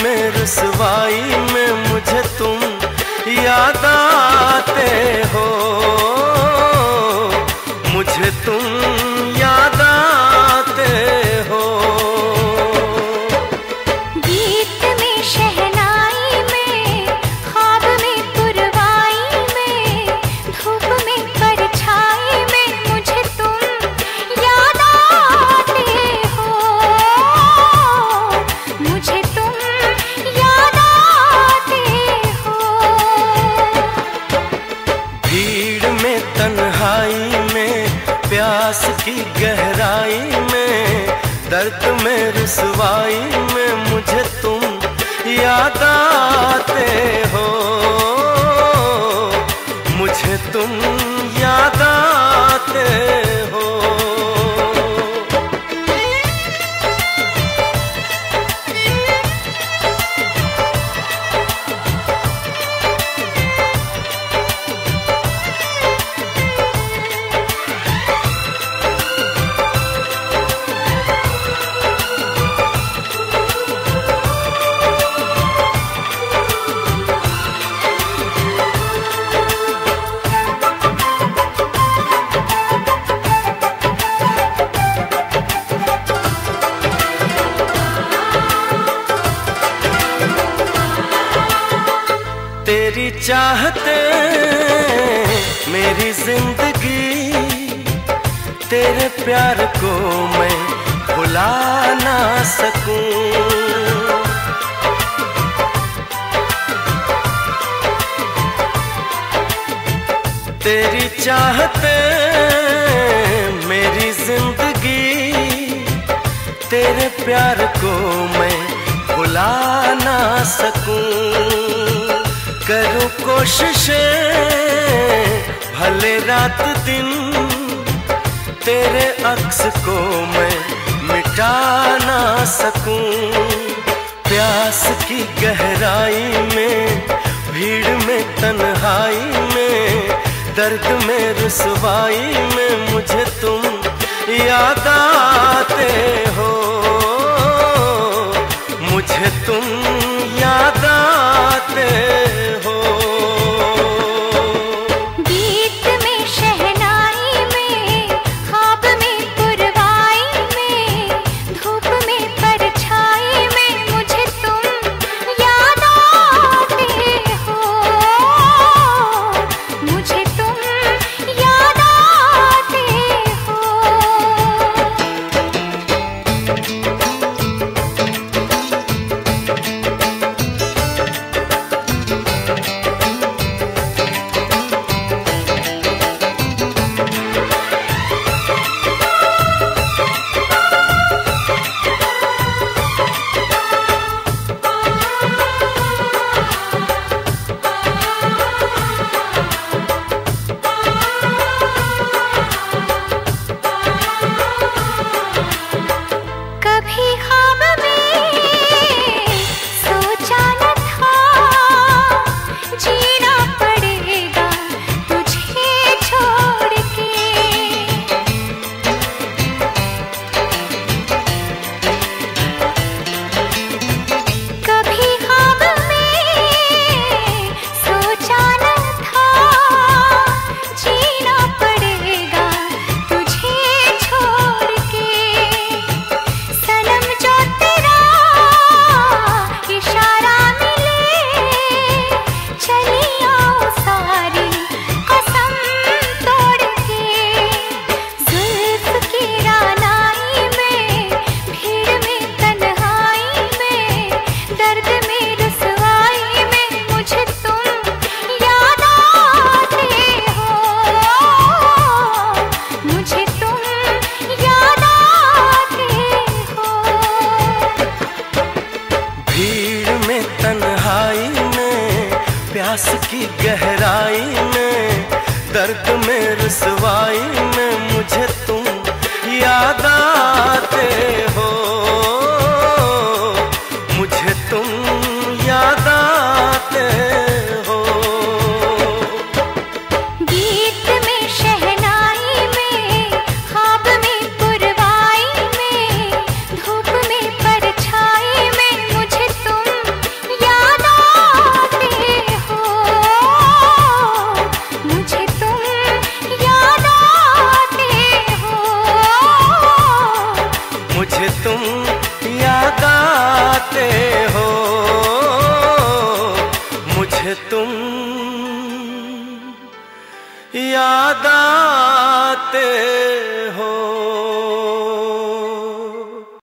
में रुसवाई में मुझे तुम याद आते हो, मुझे तुम याद आते हो। गीत में शहनाई में, ख्वाब में पुरवाई में, धूप में परछाई में मुझे तुम याद आते हो, मुझे तुम याद आते हो। भीड़ में तन्हाई में, प्यास की गहराई में, दर्द में रुसवाई में मुझे तुम याद आते हो, मुझे तुम याद आते हो। तेरी चाहते मेरी जिंदगी, तेरे प्यार को मैं भुला ना सकूं। तेरी चाहते मेरी जिंदगी, तेरे प्यार को मैं भुला ना सकूं। करूं कोशिशें भले रात दिन, तेरे अक्स को मैं मिटा ना सकूं। प्यास की गहराई में, भीड़ में तन्हाई में, दर्द में रुसवाई में मुझे तुम याद आते हो, मुझे तुम याद आते हो। गीत में शहनाई में, ख्वाब में पुरवाई में, धूप में परछाई में मुझे तुम याद आते हो, मुझे तुम याद आते हो। कभी ख्वाब में सोचा न था, जीना पड़ेगा तुझे छोड़ के। कभी ख्वाब में सोचा न था, जीना पड़ेगा तुझे छोड़ के। सनम जो तेरा इशारा मिले, चली आओ सारी कसम तोड़ के। जुल्फ की रानाई में, भीड़ में तन्हाई में, दर्द में रुसवाई में मुझे तुम याद आते हो, मुझे तुम याद आते हो। भीड़ में तन्हाई में, प्यास की गहराई में, दर्द में रुसवाई में मुझे तुम याद आते हो, मुझे तुम याद आते हो। गीत में शहनाई में, ख्वाब में पुरवाई में, धूप में परछाई में मुझे तुम आते हो, मुझे तुम याद आते